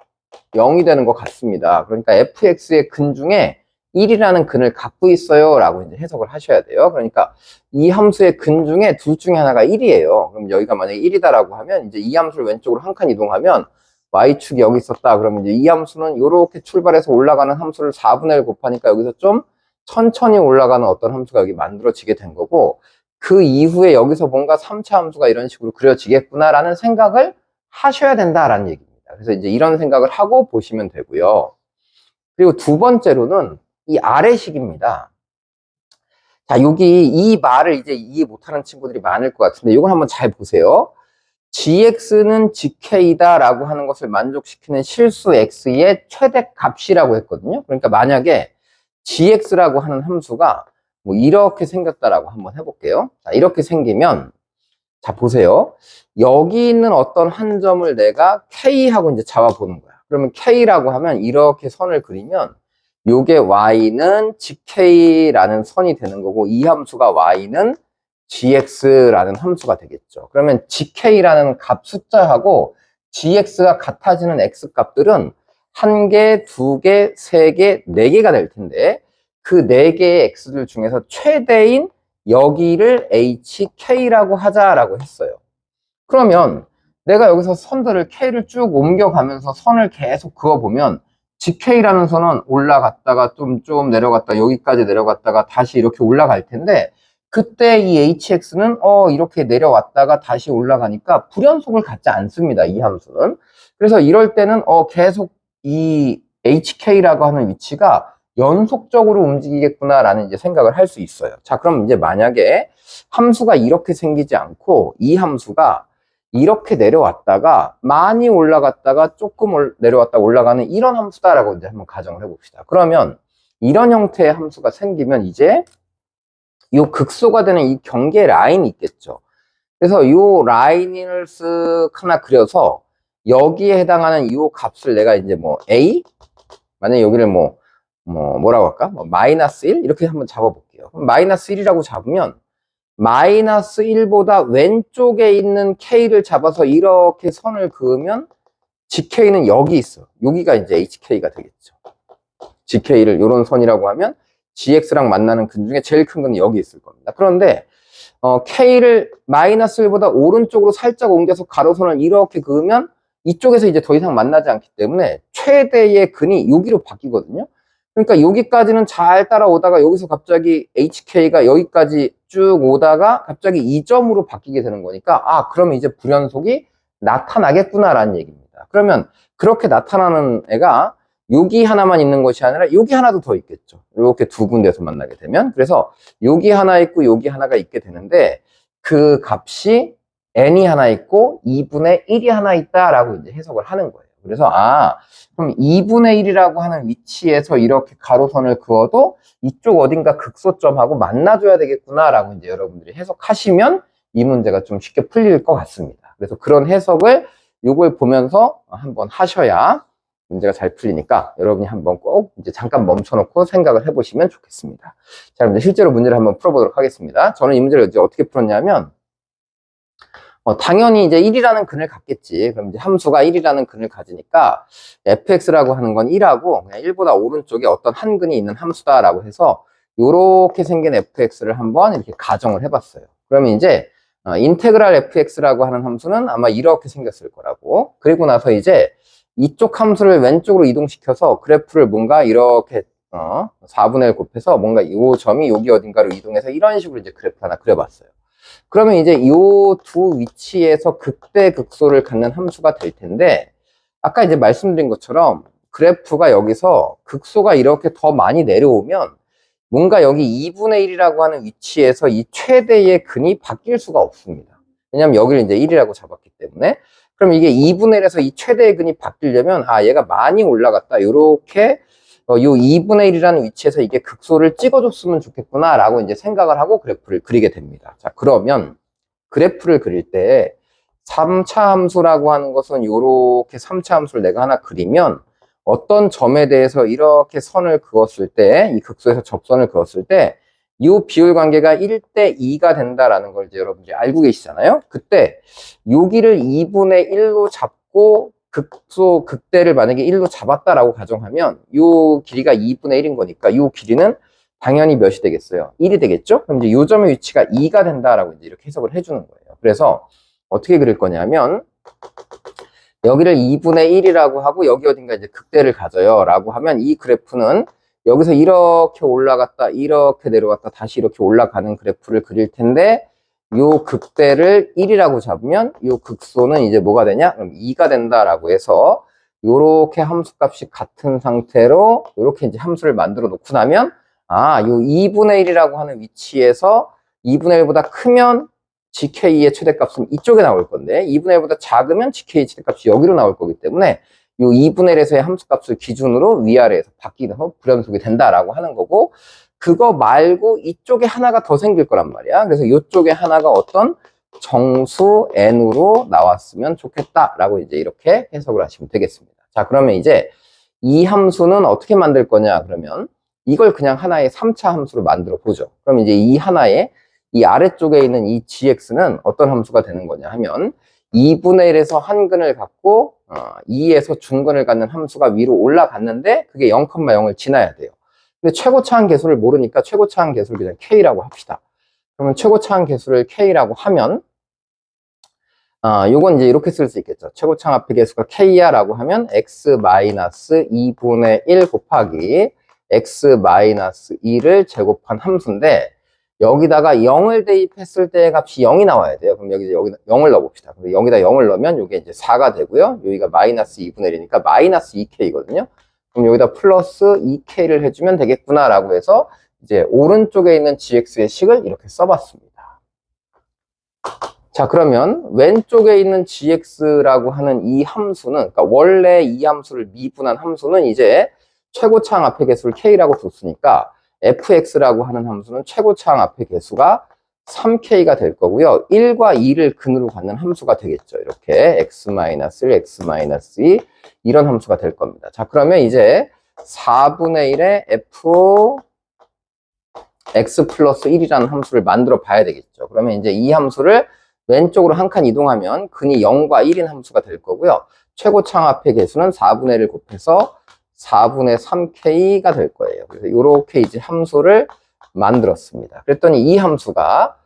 0이 되는 것 같습니다. 그러니까 fx의 근 중에 1이라는 근을 갖고 있어요 라고 이제 해석을 하셔야 돼요. 그러니까 이 함수의 근 중에 둘 중에 하나가 1이에요. 그럼 여기가 만약에 1이다라고 하면 이제 이 함수를 왼쪽으로 한 칸 이동하면 y축이 여기 있었다. 그러면 이제 이 함수는 이렇게 출발해서 올라가는 함수를 4분의 1 곱하니까 여기서 좀 천천히 올라가는 어떤 함수가 여기 만들어지게 된 거고, 그 이후에 여기서 뭔가 3차 함수가 이런 식으로 그려지겠구나라는 생각을 하셔야 된다라는 얘기입니다. 그래서 이제 이런 생각을 하고 보시면 되고요. 그리고 두 번째로는 이 아래식입니다. 자, 여기 이 말을 이제 이해 못하는 친구들이 많을 것 같은데 이걸 한번 잘 보세요. gx는 gk다 라고 하는 것을 만족시키는 실수 x의 최대 값이라고 했거든요. 그러니까 만약에 gx라고 하는 함수가 뭐 이렇게 생겼다라고 한번 해볼게요. 자, 이렇게 생기면 자, 보세요. 여기 있는 어떤 한 점을 내가 k하고 이제 잡아보는 거야. 그러면 k라고 하면 이렇게 선을 그리면 요게 y는 gk라는 선이 되는 거고 이 함수가 y는 gx라는 함수가 되겠죠. 그러면 gk라는 값 숫자하고 gx가 같아지는 x 값들은 1개, 2개, 3개, 4개가 될 텐데 그 4개의 x들 중에서 최대인 여기를 hk라고 하자라고 했어요. 그러면 내가 여기서 선들을 k를 쭉 옮겨가면서 선을 계속 그어보면 gk라는 선은 올라갔다가 좀 내려갔다 여기까지 내려갔다가 다시 이렇게 올라갈 텐데 그때 이 hx는 이렇게 내려왔다가 다시 올라가니까 불연속을 갖지 않습니다. 이 함수는. 그래서 이럴 때는 계속 이 hk라고 하는 위치가 연속적으로 움직이겠구나라는 이제 생각을 할 수 있어요. 자, 그럼 이제 만약에 함수가 이렇게 생기지 않고 이 함수가 이렇게 내려왔다가 많이 올라갔다가 조금 내려왔다 올라가는 이런 함수다라고 이제 한번 가정을 해봅시다. 그러면 이런 형태의 함수가 생기면 이제 이 극소가 되는 이 경계 라인이 있겠죠. 그래서 이 라인을 쓱 하나 그려서 여기에 해당하는 이 값을 내가 이제 뭐 a 만약에 여기를 뭐라고 할까? 마이너스 1 이렇게 한번 잡아볼게요. 그럼 마이너스 1이라고 잡으면 마이너스 1보다 왼쪽에 있는 k를 잡아서 이렇게 선을 그으면 gk는 여기 있어. 여기가 이제 hk가 되겠죠. gk를 이런 선이라고 하면 gx랑 만나는 근 중에 제일 큰 근이 여기 있을 겁니다. 그런데 k를 마이너스 1보다 오른쪽으로 살짝 옮겨서 가로선을 이렇게 그으면 이쪽에서 이제 더 이상 만나지 않기 때문에 최대의 근이 여기로 바뀌거든요. 그러니까 여기까지는 잘 따라오다가 여기서 갑자기 HK가 여기까지 쭉 오다가 갑자기 이 점으로 바뀌게 되는 거니까 그러면 이제 불연속이 나타나겠구나라는 얘기입니다. 그러면 그렇게 나타나는 애가 여기 하나만 있는 것이 아니라 여기 하나도 더 있겠죠. 이렇게 두 군데에서 만나게 되면. 그래서 여기 하나 있고 여기 하나가 있게 되는데 그 값이 n이 하나 있고 2분의 1이 하나 있다라고 이제 해석을 하는 거예요. 그래서 그럼 2분의 1이라고 하는 위치에서 이렇게 가로선을 그어도 이쪽 어딘가 극소점하고 만나줘야 되겠구나라고 이제 여러분들이 해석하시면 이 문제가 좀 쉽게 풀릴 것 같습니다. 그래서 그런 해석을 요걸 보면서 한번 하셔야 문제가 잘 풀리니까 여러분이 한번 꼭 이제 잠깐 멈춰놓고 생각을 해보시면 좋겠습니다. 자, 그럼 이제 실제로 문제를 한번 풀어보도록 하겠습니다. 저는 이 문제를 이제 어떻게 풀었냐면 당연히 이제 1이라는 근을 갖겠지. 그럼 이제 함수가 1이라는 근을 가지니까 fx라고 하는 건 1하고 그냥 1보다 오른쪽에 어떤 한 근이 있는 함수다라고 해서 이렇게 생긴 fx를 한번 이렇게 가정을 해봤어요. 그러면 이제 인테그랄 fx라고 하는 함수는 아마 이렇게 생겼을 거라고. 그리고 나서 이제 이쪽 함수를 왼쪽으로 이동시켜서 그래프를 뭔가 이렇게 4분의 1 곱해서 뭔가 이 점이 여기 어딘가로 이동해서 이런 식으로 이제 그래프 하나 그려봤어요. 그러면 이제 이 두 위치에서 극대 극소를 갖는 함수가 될 텐데, 아까 이제 말씀드린 것처럼 그래프가 여기서 극소가 이렇게 더 많이 내려오면 뭔가 여기 2분의 1이라고 하는 위치에서 이 최대의 근이 바뀔 수가 없습니다. 왜냐면 여기를 이제 1이라고 잡았기 때문에. 그럼 이게 2분의 1에서 이 최대의 근이 바뀌려면, 아, 얘가 많이 올라갔다. 요렇게, 요 2분의 1이라는 위치에서 이게 극소를 찍어줬으면 좋겠구나. 라고 이제 생각을 하고 그래프를 그리게 됩니다. 자, 그러면 그래프를 그릴 때 3차 함수라고 하는 것은 요렇게 3차 함수를 내가 하나 그리면 어떤 점에 대해서 이렇게 선을 그었을 때, 이 극소에서 접선을 그었을 때, 이 비율 관계가 1대 2가 된다라는 걸 이제 여러분들이 알고 계시잖아요? 그때, 여기를 2분의 1로 잡고, 극소, 극대를 만약에 1로 잡았다라고 가정하면, 이 길이가 2분의 1인 거니까, 이 길이는 당연히 몇이 되겠어요? 1이 되겠죠? 그럼 이제 이 점의 위치가 2가 된다라고 이제 이렇게 해석을 해주는 거예요. 그래서, 어떻게 그릴 거냐면, 여기를 2분의 1이라고 하고 여기 어딘가 이제 극대를 가져요 라고 하면 이 그래프는 여기서 이렇게 올라갔다 이렇게 내려갔다 다시 이렇게 올라가는 그래프를 그릴 텐데 요 극대를 1이라고 잡으면 요 극소는 이제 뭐가 되냐? 그럼 2가 된다라고 해서 요렇게 함수값이 같은 상태로 요렇게 이제 함수를 만들어 놓고 나면 아, 요 2분의 1이라고 하는 위치에서 2분의 1보다 크면 GK의 최대값은 이쪽에 나올 건데 2분의 1보다 작으면 GK의 최대값이 여기로 나올 거기 때문에 이 2분의 1에서의 함수값을 기준으로 위아래에서 바뀌면서 불연속이 된다라고 하는 거고 그거 말고 이쪽에 하나가 더 생길 거란 말이야. 그래서 이쪽에 하나가 어떤 정수 n으로 나왔으면 좋겠다라고 이제 이렇게 해석을 하시면 되겠습니다. 자, 그러면 이제 이 함수는 어떻게 만들 거냐 그러면 이걸 그냥 하나의 3차 함수로 만들어 보죠. 그럼 이제 이 하나의 이 아래쪽에 있는 이 gx는 어떤 함수가 되는 거냐 하면 2분의 1에서 한 근을 갖고 2에서 중근을 갖는 함수가 위로 올라갔는데 그게 0,0을 지나야 돼요. 근데 최고차항 계수를 모르니까 최고차항 계수를 그냥 k라고 합시다. 그러면 최고차항 계수를 k라고 하면 요건 이제 이렇게 쓸 수 있겠죠. 최고차항 앞의 계수가 k야 라고 하면 x-2분의 1 곱하기 x-2를 제곱한 함수인데 여기다가 0을 대입했을 때 값이 0이 나와야 돼요. 그럼 여기 0을 넣어봅시다. 여기다 0을 넣으면 이게 이제 4가 되고요. 여기가 마이너스 2분의 1이니까 마이너스 2k거든요. 그럼 여기다 플러스 2k를 해주면 되겠구나라고 해서 이제 오른쪽에 있는 gx의 식을 이렇게 써봤습니다. 자, 그러면 왼쪽에 있는 gx라고 하는 이 함수는, 그러니까 원래 이 함수를 미분한 함수는 이제 최고차항 앞의 개수를 k라고 뒀으니까 fx라고 하는 함수는 최고차항 앞의 개수가 3k가 될 거고요. 1과 2를 근으로 갖는 함수가 되겠죠. 이렇게 x-1, x-2 이런 함수가 될 겁니다. 자, 그러면 이제 4분의 1의 f x 플러스 1이라는 함수를 만들어 봐야 되겠죠. 그러면 이제 이 함수를 왼쪽으로 한 칸 이동하면 근이 0과 1인 함수가 될 거고요. 최고차항 앞의 개수는 4분의 1을 곱해서 4분의 3k가 될 거예요. 그래서 이렇게 이제 함수를 만들었습니다. 그랬더니 이 함수가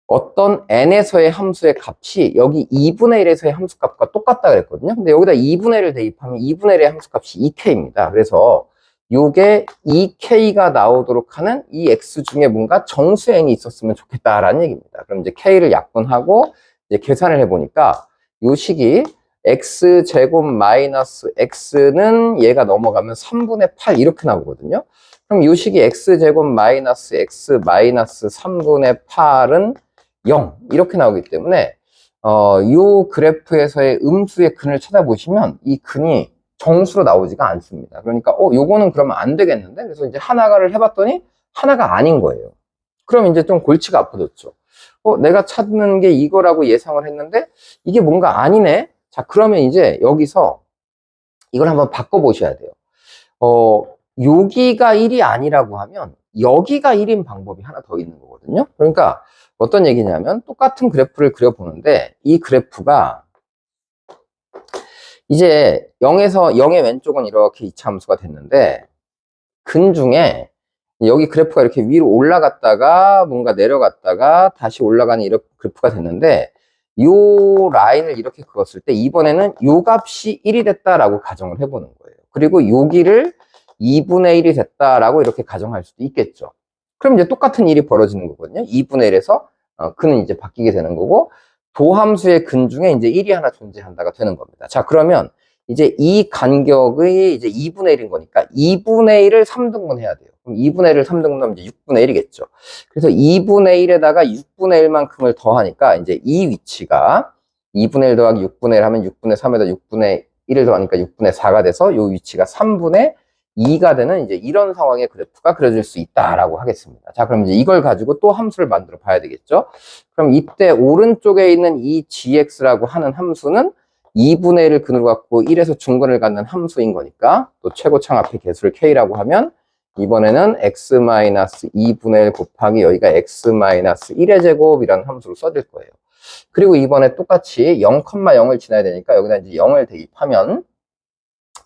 어떤 n에서의 함수의 값이 여기 2분의 1에서의 함수값과 똑같다 그랬거든요. 근데 여기다 2분의 1을 대입하면 2분의 1의 함수값이 2k입니다. 그래서 요게 2k가 나오도록 하는 이 x 중에 뭔가 정수 n이 있었으면 좋겠다라는 얘기입니다. 그럼 이제 k를 약분하고 이제 계산을 해보니까 요 식이 x제곱 마이너스 x는 얘가 넘어가면 3분의 8 이렇게 나오거든요. 그럼 요 식이 x제곱 마이너스 x 마이너스 3분의 8은 0 이렇게 나오기 때문에 요 그래프에서의 음수의 근을 찾아보시면 이 근이 정수로 나오지가 않습니다. 그러니까 요거는 그러면 안 되겠는데 그래서 이제 하나가를 해봤더니 하나가 아닌 거예요. 그럼 이제 좀 골치가 아파졌죠. 내가 찾는 게 이거라고 예상을 했는데 이게 뭔가 아니네. 자, 그러면 이제 여기서 이걸 한번 바꿔보셔야 돼요. 여기가 1이 아니라고 하면 여기가 1인 방법이 하나 더 있는 거거든요. 그러니까 어떤 얘기냐면 똑같은 그래프를 그려보는데 이 그래프가 이제 0의 왼쪽은 이렇게 2차 함수가 됐는데 근 중에 여기 그래프가 이렇게 위로 올라갔다가 뭔가 내려갔다가 다시 올라가는 이런 그래프가 됐는데 요 라인을 이렇게 그었을 때 이번에는 요 값이 1이 됐다라고 가정을 해보는 거예요. 그리고 여기를 2분의 1이 됐다라고 이렇게 가정할 수도 있겠죠. 그럼 이제 똑같은 일이 벌어지는 거거든요. 2분의 1에서 그는 이제 바뀌게 되는 거고, 도함수의 근 중에 이제 1이 하나 존재한다가 되는 겁니다. 자, 그러면 이제 이 간격이 이제 2분의 1인 거니까 2분의 1을 3등분 해야 돼요. 그럼 2분의 1을 3등분하면 이제 6분의 1이겠죠. 그래서 2분의 1에다가 6분의 1만큼을 더하니까 이제 이 위치가 2분의 1 더하기 6분의 1 하면 6분의 3에다 6분의 1을 더하니까 6분의 4가 돼서 이 위치가 3분의 2가 되는 이제 이런 상황의 그래프가 그려질 수 있다라고 하겠습니다. 자, 그럼 이제 이걸 가지고 또 함수를 만들어 봐야 되겠죠. 그럼 이때 오른쪽에 있는 이 gx라고 하는 함수는 2분의 1을 근으로 갖고 1에서 중근을 갖는 함수인 거니까 또 최고 창합의 개수를 k라고 하면 이번에는 x-2분의 1 곱하기 여기가 x-1의 제곱이라는 함수를 써줄 거예요. 그리고 이번에 똑같이 0,0을 지나야 되니까 여기다 이제 0을 대입하면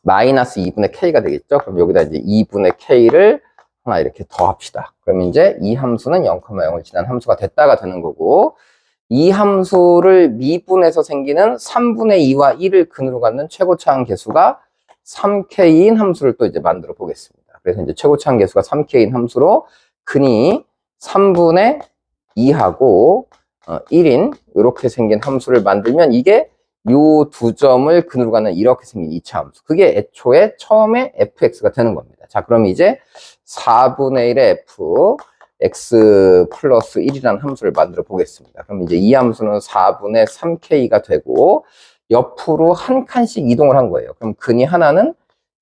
마이너스 2분의 k가 되겠죠. 그럼 여기다 이제 2분의 k를 하나 이렇게 더합시다. 그럼 이제 이 함수는 0,0을 지난 함수가 됐다가 되는 거고, 이 함수를 미분해서 생기는 3분의 2와 1을 근으로 갖는 최고차항 개수가 3k인 함수를 또 이제 만들어 보겠습니다. 그래서 이제 최고차항 개수가 3k인 함수로 근이 3분의 2하고 1인 이렇게 생긴 함수를 만들면 이게 요 두 점을 근으로 가는 이렇게 생긴 2차 함수. 그게 애초에 처음에 fx가 되는 겁니다. 자, 그럼 이제 4분의 1의 f x 플러스 1이라는 함수를 만들어 보겠습니다. 그럼 이제 이 함수는 4분의 3k가 되고 옆으로 한 칸씩 이동을 한 거예요. 그럼 근이 하나는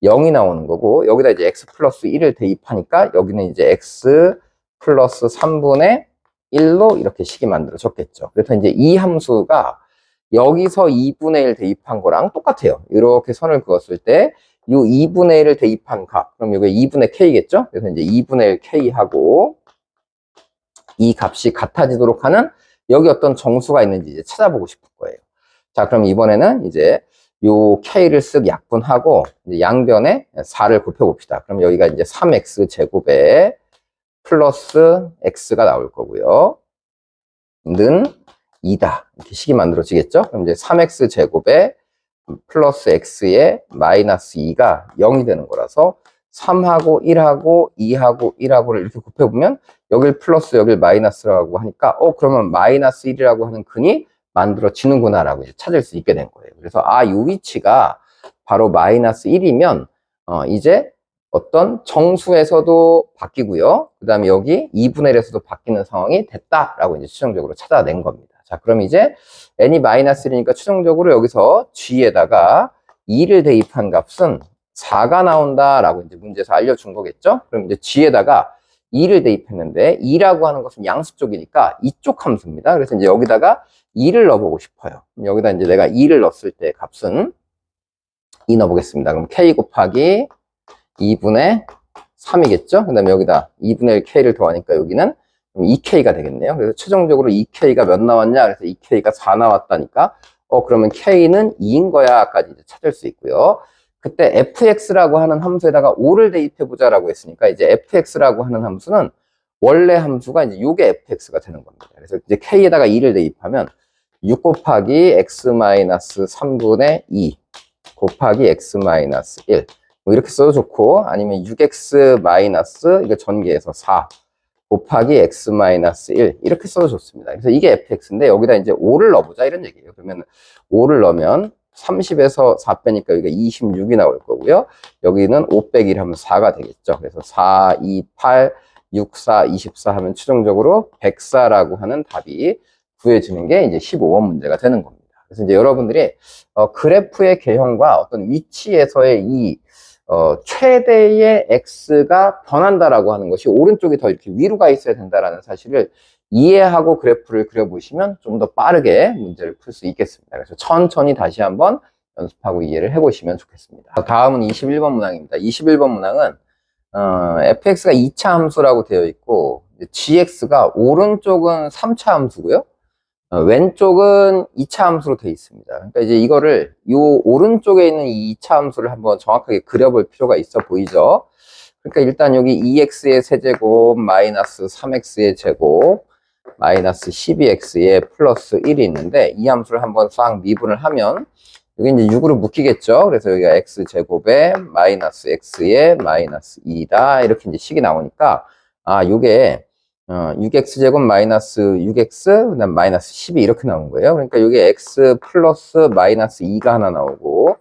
0이 나오는 거고 여기다 이제 x 플러스 1을 대입하니까 여기는 이제 x 플러스 3분의 1로 이렇게 식이 만들어졌겠죠. 그래서 이제 이 함수가 여기서 2분의 1 대입한 거랑 똑같아요. 이렇게 선을 그었을 때 이 2분의 1을 대입한 값, 그럼 이게 2분의 k겠죠? 그래서 이제 2분의 1 k하고 이 값이 같아지도록 하는 여기 어떤 정수가 있는지 이제 찾아보고 싶을 거예요. 자, 그럼 이번에는 이제 요 k를 쓱 약분하고 이제 양변에 4를 곱해봅시다. 그럼 여기가 이제 3x 제곱에 플러스 x가 나올 거고요. 는 2다. 이렇게 식이 만들어지겠죠? 그럼 이제 3x 제곱에 플러스 x에 마이너스 2가 0이 되는 거라서 3하고 1하고 2하고 1하고를 이렇게 곱해보면 여길 플러스 여길 마이너스라고 하니까 그러면 마이너스 1이라고 하는 근이 만들어지는구나 라고 이제 찾을 수 있게 된 거예요. 그래서 이 위치가 바로 마이너스 1이면 이제 어떤 정수에서도 바뀌고요. 그 다음에 여기 2분의 1에서도 바뀌는 상황이 됐다라고 이제 최종적으로 찾아낸 겁니다. 자, 그럼 이제 n이 마이너스 1이니까 최종적으로 여기서 g에다가 2를 대입한 값은 4가 나온다라고 이제 문제에서 알려준 거겠죠? 그럼 이제 g에다가 2를 대입했는데 2라고 하는 것은 양수 쪽이니까 이쪽 함수입니다. 그래서 이제 여기다가 2를 넣어보고 싶어요. 여기다 이제 내가 2를 넣었을 때 값은 2 넣어보겠습니다. 그럼 k 곱하기 2분의 3이겠죠? 그 다음에 여기다 2분의 1k를 더하니까 여기는 2k가 되겠네요. 그래서 최종적으로 2k가 몇 나왔냐? 그래서 2k가 4 나왔다니까, 그러면 k는 2인 거야까지 이제 찾을 수 있고요. 그때 fx라고 하는 함수에다가 5를 대입해보자라고 했으니까 이제 fx라고 하는 함수는 원래 함수가 이제 요게 fx가 되는 겁니다. 그래서 이제 k에다가 2를 대입하면 6 곱하기 x-3분의 2 곱하기 x-1 뭐 이렇게 써도 좋고, 아니면 6x 마이너스 이거 전개해서 4 곱하기 x-1 이렇게 써도 좋습니다. 그래서 이게 fx인데 여기다 이제 5를 넣어보자 이런 얘기예요. 그러면 5를 넣으면 30에서 4 빼니까 여기가 26이 나올 거고요. 여기는 5 빼기 1 하면 4가 되겠죠. 그래서 4, 2, 8, 6, 4, 24 하면 최종적으로 104라고 하는 답이 구해지는 게 이제 15번 문제가 되는 겁니다. 그래서 이제 여러분들이 그래프의 개형과 어떤 위치에서의 이 최대의 x가 변한다라고 하는 것이 오른쪽이 더 이렇게 위로 가 있어야 된다라는 사실을 이해하고 그래프를 그려보시면 좀 더 빠르게 문제를 풀 수 있겠습니다. 그래서 천천히 다시 한번 연습하고 이해를 해보시면 좋겠습니다. 다음은 21번 문항입니다. 21번 문항은 fx가 2차 함수라고 되어 있고 gx가 오른쪽은 3차 함수고요. 왼쪽은 2차 함수로 되어 있습니다. 그러니까 이제 이거를 요 오른쪽에 있는 이 2차 함수를 한번 정확하게 그려볼 필요가 있어 보이죠? 그러니까 일단 여기 2x의 세제곱 마이너스 3x의 제곱 마이너스 12x의 플러스 1이 있는데 이 함수를 한번 싹 미분을 하면 여기 이제 6으로 묶이겠죠? 그래서 여기가 x제곱에 마이너스 x의 마이너스 2다 이렇게 이제 식이 나오니까 요게 6x제곱 마이너스 6x, 그 다음 마이너스 12 이렇게 나온 거예요. 그러니까 여기 x 플러스 마이너스 2가 하나 나오고,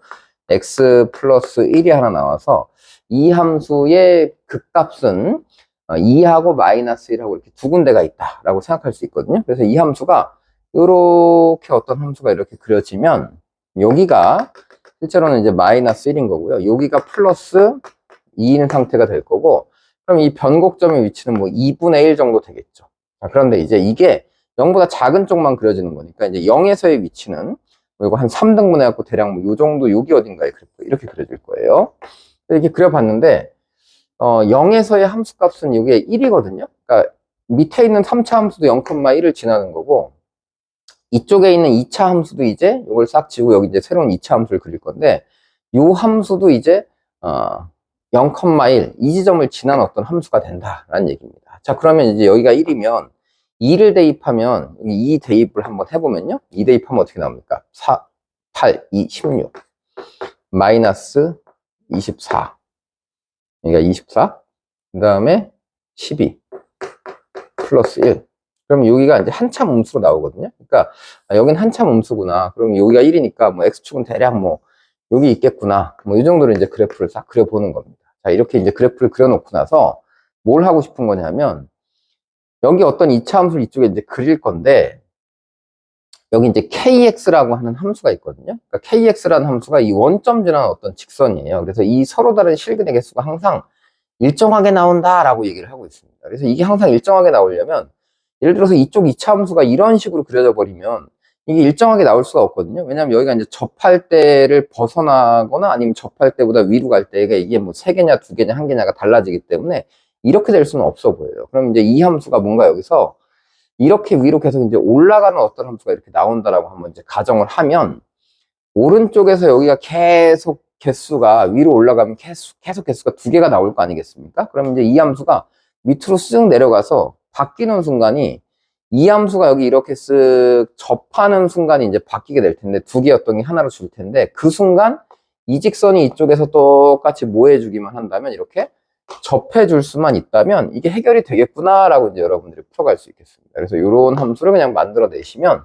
x 플러스 1이 하나 나와서, 이 함수의 극값은 2하고 마이너스 1하고 이렇게 두 군데가 있다라고 생각할 수 있거든요. 그래서 이 함수가 이렇게 어떤 함수가 이렇게 그려지면, 여기가 실제로는 이제 마이너스 1인 거고요. 여기가 플러스 2인 상태가 될 거고, 그럼 이 변곡점의 위치는 뭐 2분의 1 정도 되겠죠. 자, 그런데 이제 이게 0보다 작은 쪽만 그려지는 거니까 이제 0에서의 위치는 뭐 이거 한 3등분 해갖고 대략 뭐 요 정도 여기 어딘가에 이렇게 그려질 거예요. 이렇게 그려봤는데 0에서의 함수값은 이게 1이거든요. 그러니까 밑에 있는 3차 함수도 0,1을 지나는 거고 이쪽에 있는 2차 함수도 이제 이걸 싹 지우고 여기 이제 새로운 2차 함수를 그릴 건데 요 함수도 이제 0,1 이 지점을 지난 어떤 함수가 된다라는 얘기입니다. 자, 그러면 이제 여기가 1이면 2를 대입하면 2 대입을 한번 해보면요. 2 대입하면 어떻게 나옵니까? 4, 8, 2, 16 마이너스 24 여기가 24 그 다음에 12 플러스 1 그럼 여기가 이제 한참 음수로 나오거든요. 그러니까 여긴 한참 음수구나. 그럼 여기가 1이니까 뭐 x축은 대략 뭐 여기 있겠구나. 뭐 이 정도로 이제 그래프를 싹 그려보는 겁니다. 자, 이렇게 이제 그래프를 그려놓고 나서 뭘 하고 싶은 거냐면 여기 어떤 2차 함수를 이쪽에 이제 그릴 건데 여기 이제 kx라고 하는 함수가 있거든요. 그러니까 kx라는 함수가 이 원점 지나는 어떤 직선이에요. 그래서 이 서로 다른 실근의 개수가 항상 일정하게 나온다라고 얘기를 하고 있습니다. 그래서 이게 항상 일정하게 나오려면 예를 들어서 이쪽 2차 함수가 이런 식으로 그려져 버리면 이게 일정하게 나올 수가 없거든요. 왜냐하면 여기가 이제 접할 때를 벗어나거나 아니면 접할 때보다 위로 갈 때가 이게 뭐 3개냐 2개냐 1개냐가 달라지기 때문에 이렇게 될 수는 없어 보여요. 그럼 이제 이 함수가 뭔가 여기서 이렇게 위로 계속 이제 올라가는 어떤 함수가 이렇게 나온다라고 한번 이제 가정을 하면 오른쪽에서 여기가 계속 개수가 위로 올라가면 계속 개수가 2개가 나올 거 아니겠습니까? 그럼 이제 이 함수가 밑으로 쓱 내려가서 바뀌는 순간이 이 함수가 여기 이렇게 쓱 접하는 순간이 이제 바뀌게 될 텐데 2개였던 게 하나로 줄 텐데 그 순간 이 직선이 이쪽에서 똑같이 모해주기만 한다면 이렇게 접해줄 수만 있다면 이게 해결이 되겠구나라고 이제 여러분들이 풀어갈 수 있겠습니다. 그래서 이런 함수를 그냥 만들어 내시면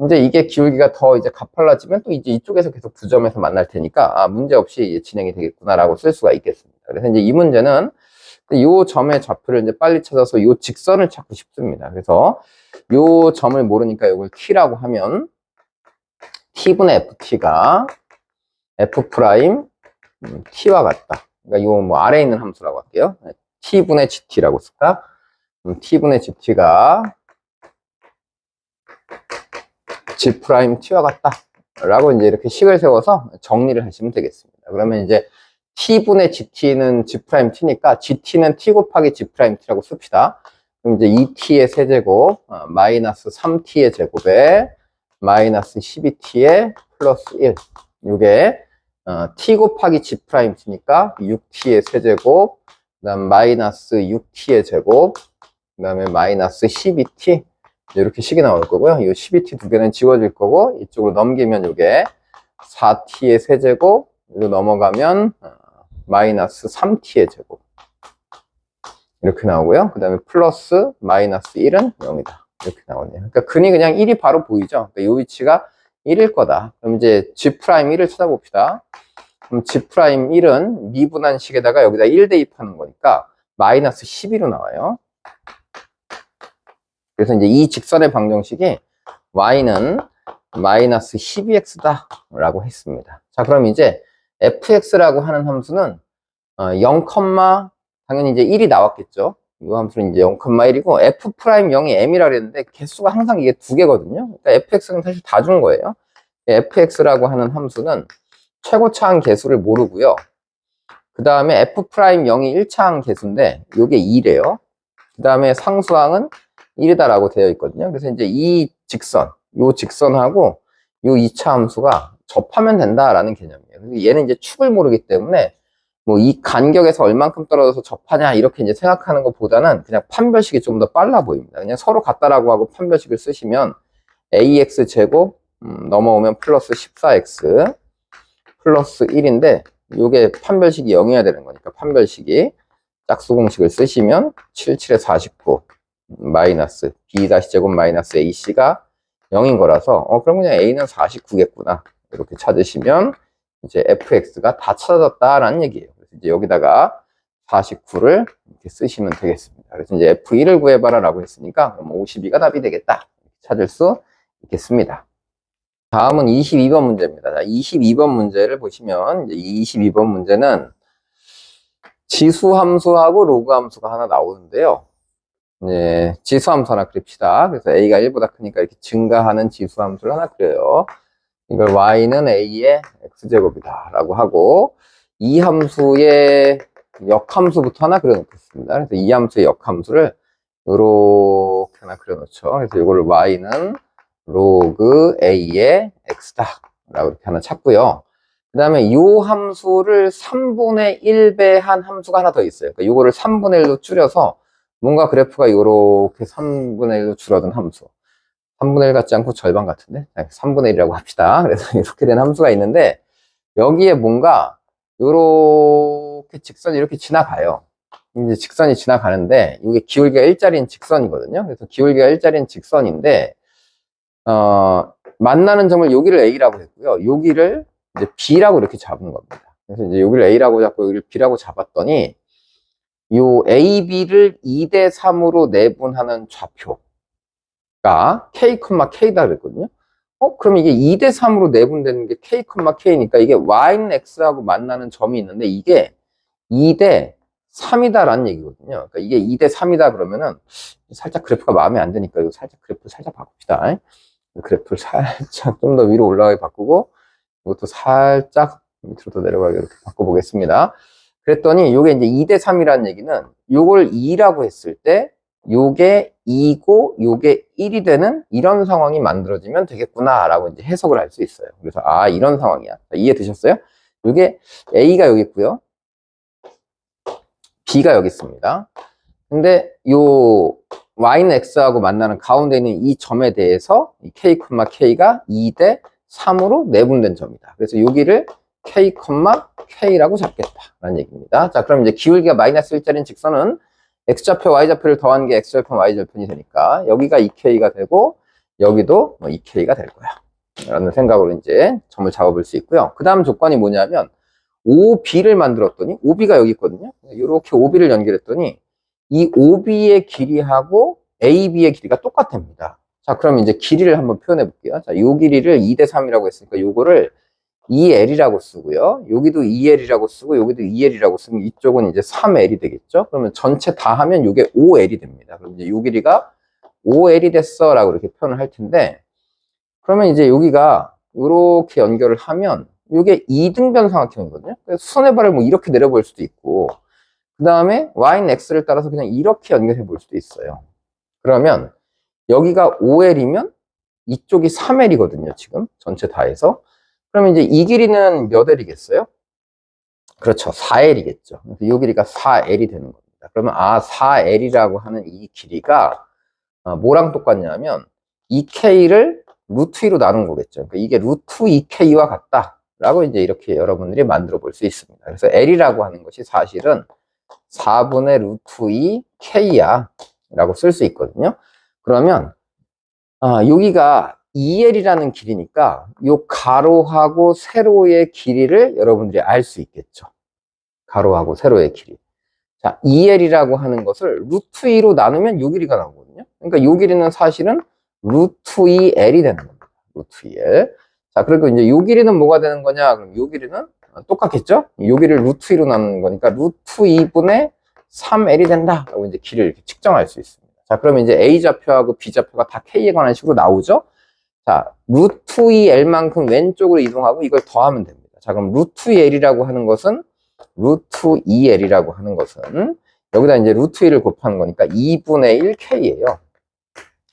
이제 이게 기울기가 더 이제 가팔라지면 또 이제 이쪽에서 계속 두 점에서 만날 테니까 문제 없이 진행이 되겠구나라고 쓸 수가 있겠습니다. 그래서 이제 이 문제는 이 점의 좌표를 이제 빨리 찾아서 이 직선을 찾고 싶습니다. 그래서 이 점을 모르니까 이걸 t라고 하면 t분의 ft가 f 프라임 t와 같다. 그러니까 이거 뭐 아래에 있는 함수라고 할게요. t분의 gt라고 쓸까? t분의 gt가 g 프라임 t와 같다. 라고 이제 이렇게 식을 세워서 정리를 하시면 되겠습니다. 그러면 이제 t분의 gt는 g 프라임 t니까 gt는 t 곱하기 g 프라임 t라고 씁시다. 그럼 이제 2t의 세제곱 마이너스 3t의 제곱에 마이너스 12t의 플러스 1 이게 t 곱하기 g 프라임 t니까 6t의 세제곱 그 다음 마이너스 6t의 제곱 그 다음에 마이너스 12t 이렇게 식이 나올 거고요. 이 12t 두 개는 지워질 거고 이쪽으로 넘기면 이게 4t의 세제곱 이리로 넘어가면 마이너스 3t의 제곱 이렇게 나오고요. 그 다음에 플러스 마이너스 1은 0이다. 이렇게 나오네요. 그러니까 근이 그냥 1이 바로 보이죠. 그러니까 이 위치가 1일 거다. 그럼 이제 G'1을 찾아봅시다. 그럼 G'1은 미분한식에다가 여기다 1 대입하는 거니까 마이너스 12로 나와요. 그래서 이제 이 직선의 방정식이 y는 마이너스 12x다 라고 했습니다. 자, 그럼 이제 fx라고 하는 함수는 0, 당연히 이제 1이 나왔겠죠. 이 함수는 이제 0,1이고 f'0이 m이라 그랬는데 개수가 항상 이게 2개거든요. 그러니까 fx는 사실 다 준 거예요. fx라고 하는 함수는 최고차항 개수를 모르고요. 그 다음에 f'0이 1차항 개수인데 이게 2래요. 그 다음에 상수항은 1이다라고 되어 있거든요. 그래서 이제 이 직선, 요 직선하고 요 2차 함수가 접하면 된다라는 개념이에요. 그래서 얘는 이제 축을 모르기 때문에 뭐 이 간격에서 얼만큼 떨어져서 접하냐 이렇게 이제 생각하는 것보다는 그냥 판별식이 좀 더 빨라 보입니다. 그냥 서로 같다라고 하고 판별식을 쓰시면 ax 제곱 넘어오면 플러스 14x 플러스 1인데 요게 판별식이 0이어야 되는 거니까 판별식이 짝수 공식을 쓰시면 77에 49 마이너스 b-제곱 마이너스 ac가 0인 거라서 그럼 그냥 a는 49겠구나 이렇게 찾으시면 이제 fx가 다 찾아졌다라는 얘기예요. 그래서 이제 여기다가 49를 이렇게 쓰시면 되겠습니다. 그래서 이제 f1을 구해봐라 라고 했으니까 그럼 52가 답이 되겠다 찾을 수 있겠습니다. 다음은 22번 문제입니다. 자, 22번 문제를 보시면 이제 22번 문제는 지수 함수하고 로그 함수가 하나 나오는데요. 네, 지수 함수 하나 그립시다. 그래서 a가 1보다 크니까 이렇게 증가하는 지수 함수를 하나 그려요. 이걸 y는 a의 x제곱이다 라고 하고 이 함수의 역함수부터 하나 그려놓겠습니다. 그래서 이 함수의 역함수를 이렇게 하나 그려놓죠. 그래서 이거를 y는 로그 a의 x다 라고 이렇게 하나 찾고요. 그 다음에 이 함수를 3분의 1배한 함수가 하나 더 있어요. 그러니까 이거를 3분의 1로 줄여서 뭔가 그래프가 이렇게 3분의 1로 줄어든 함수. 3분의 1 같지 않고 절반 같은데? 3분의 1이라고 합시다. 그래서 이렇게 된 함수가 있는데 여기에 뭔가 이렇게 직선이 이렇게 지나가요. 이제 직선이 지나가는데 이게 기울기가 1짜리인 직선이거든요. 그래서 기울기가 1짜리인 직선인데 만나는 점을 여기를 A라고 했고요. 여기를 이제 B라고 이렇게 잡은 겁니다. 그래서 이제 여기를 A라고 잡고 여기를 B라고 잡았더니 요 AB를 2대 3으로 내분하는 좌표가 K, K다 그랬거든요. 그럼 이게 2대 3으로 내분되는 게 K, K니까 이게 Y는 X하고 만나는 점이 있는데 이게 2대 3이다라는 얘기거든요. 그러니까 이게 2대 3이다 그러면은 살짝 그래프가 마음에 안 드니까 이거 살짝 그래프 살짝 바꿉시다. 그래프를 살짝 좀 더 위로 올라가게 바꾸고 이것도 살짝 밑으로 더 내려가게 이렇게 바꿔보겠습니다. 그랬더니 이게 이제 2대 3이라는 얘기는 요걸 2라고 했을 때 요게 2고 요게 1이 되는 이런 상황이 만들어지면 되겠구나 라고 이제 해석을 할 수 있어요. 그래서 이런 상황이야. 이해되셨어요? 요게 A가 여기 있고요. B가 여기 있습니다. 근데 요 Y는 X하고 만나는 가운데 있는 이 점에 대해서 이 K, K가 2대 3으로 내분된 점이다. 그래서 여기를 K, K라고 잡겠다라는 얘기입니다. 자, 그럼 이제 기울기가 마이너스 1짜리인 직선은 X좌표, Y좌표를 더한 게 X절편, Y절편이 되니까 여기가 2K가 되고 여기도 2K가 될 거야. 라는 생각으로 이제 점을 잡아볼 수 있고요. 그 다음 조건이 뭐냐면 OB를 만들었더니 OB가 여기 있거든요. 이렇게 OB를 연결했더니 이 OB의 길이하고 AB의 길이가 똑같답니다. 자, 그럼 이제 길이를 한번 표현해 볼게요. 자, 요 길이를 2대 3이라고 했으니까 요거를 2L이라고 쓰고요. 여기도 2L이라고 쓰고 여기도 2L이라고 쓰면 이쪽은 이제 3L이 되겠죠. 그러면 전체 다 하면 요게 5L이 됩니다. 그럼 이제 요 길이가 5L이 됐어 라고 이렇게 표현을 할 텐데 그러면 이제 여기가 이렇게 연결을 하면 요게 2등변 삼각형이거든요. 그래서 손해발을 뭐 이렇게 내려볼 수도 있고 그 다음에 Y는 X를 따라서 그냥 이렇게 연결해 볼 수도 있어요. 그러면 여기가 5L이면 이쪽이 3L이거든요. 지금 전체 다 해서. 그러면 이제 이 길이는 몇 L이겠어요? 그렇죠. 4L이겠죠. 그래서 이 길이가 4L이 되는 겁니다. 그러면 4L이라고 하는 이 길이가 뭐랑 똑같냐면 2K를 루트 2로 나눈 거겠죠. 그러니까 이게 루트 2K와 같다라고 이제 이렇게 여러분들이 만들어 볼 수 있습니다. 그래서 L이라고 하는 것이 사실은 4분의 루트 2K야 라고 쓸 수 있거든요. 그러면 여기가 2L이라는 길이니까 요 가로하고 세로의 길이를 여러분들이 알 수 있겠죠. 가로하고 세로의 길이. 자, 2L이라고 하는 것을 루트 2로 나누면 요 길이가 나오거든요. 그러니까 요 길이는 사실은 루트 2L이 되는 겁니다. 루트 2L. 자, 그리고 이제 요 길이는 뭐가 되는 거냐? 그럼 요 길이는 똑같겠죠? 요 길이를 루트 2로 나누는 거니까 루트 2분의 3L이 된다. 라고 이제 길이를 이렇게 측정할 수 있습니다. 자, 그러면 이제 A좌표하고 B좌표가 다 K에 관한 식으로 나오죠? 자, 루트 2L만큼 왼쪽으로 이동하고 이걸 더하면 됩니다. 자, 그럼 루트 2L이라고 하는 것은 루트 2L이라고 하는 것은 여기다 이제 루트 2를 곱하는 거니까 2분의 1 K예요.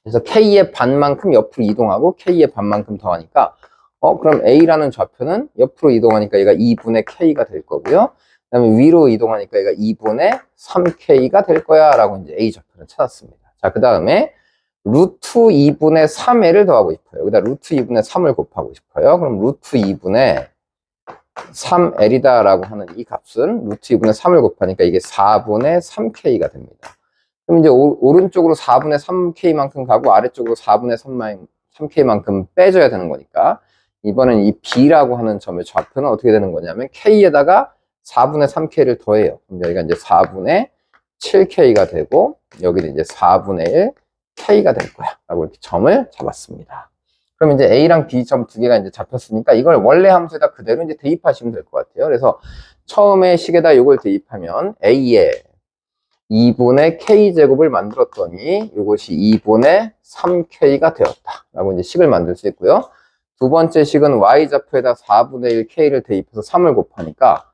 그래서 K의 반만큼 옆으로 이동하고 K의 반만큼 더하니까 그럼 A라는 좌표는 옆으로 이동하니까 얘가 2분의 K가 될 거고요. 그 다음에 위로 이동하니까 얘가 2분의 3K가 될 거야 라고 이제 A좌표를 찾았습니다. 자, 그 다음에 루트 2분의 3L을 더하고 싶어요. 여기다 루트 2분의 3을 곱하고 싶어요. 그럼 루트 2분의 3L이다 라고 하는 이 값은 루트 2분의 3을 곱하니까 이게 4분의 3K가 됩니다. 그럼 이제 오른쪽으로 4분의 3K만큼 가고 아래쪽으로 4분의 3K만큼 빼줘야 되는 거니까 이번엔 이 B라고 하는 점의 좌표는 어떻게 되는 거냐면 K에다가 4분의 3K를 더해요. 그럼 여기가 이제 4분의 7K가 되고 여기는 이제 4분의 1 K가 될 거야 라고 이렇게 점을 잡았습니다. 그럼 이제 A랑 B 점 두 개가 이제 잡혔으니까 이걸 원래 함수에다 그대로 이제 대입하시면 될 것 같아요. 그래서 처음에 식에다 이걸 대입하면 A에 2분의 K제곱을 만들었더니 이것이 2분의 3K가 되었다 라고 이제 식을 만들 수 있고요. 두 번째 식은 Y좌표에다 4분의 1 K를 대입해서 3을 곱하니까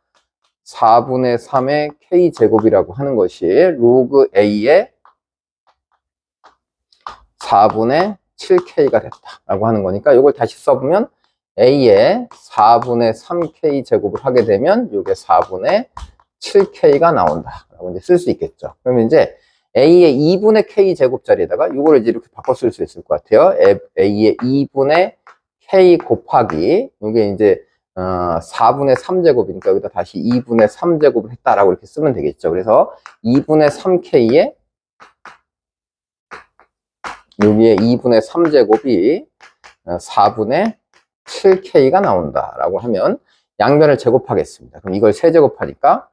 4분의 3의 K제곱이라고 하는 것이 로그 A의 4분의 7K가 됐다라고 하는 거니까 이걸 다시 써보면 A의 4분의 3K 제곱을 하게 되면 이게 4분의 7K가 나온다라고 이제 쓸 수 있겠죠. 그러면 이제 A의 2분의 K 제곱자리에다가 이걸 이제 이렇게 바꿔 쓸 수 있을 것 같아요. A의 2분의 K 곱하기 이게 이제 4분의 3제곱이니까 여기다 다시 2분의 3제곱을 했다라고 이렇게 쓰면 되겠죠. 그래서 2분의 3K에 여기에 2분의 3제곱이 4분의 7K가 나온다라고 하면 양변을 제곱하겠습니다. 그럼 이걸 세제곱하니까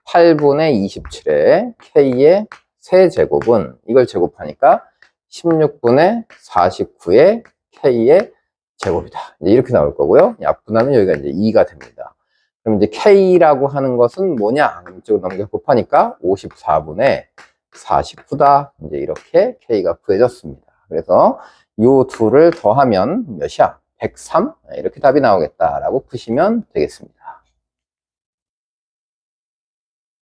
8분의 27에 K의 세제곱은 이걸 제곱하니까 16분의 49의 K의 제곱이다. 이렇게 나올 거고요. 약분하면 여기가 이제 2가 됩니다. 그럼 이제 K라고 하는 것은 뭐냐? 이쪽으로 넘겨 곱하니까 54분의 49다. 이제 이렇게 K가 구해졌습니다. 그래서 요 둘을 더하면 몇이야? 103? 이렇게 답이 나오겠다라고 푸시면 되겠습니다.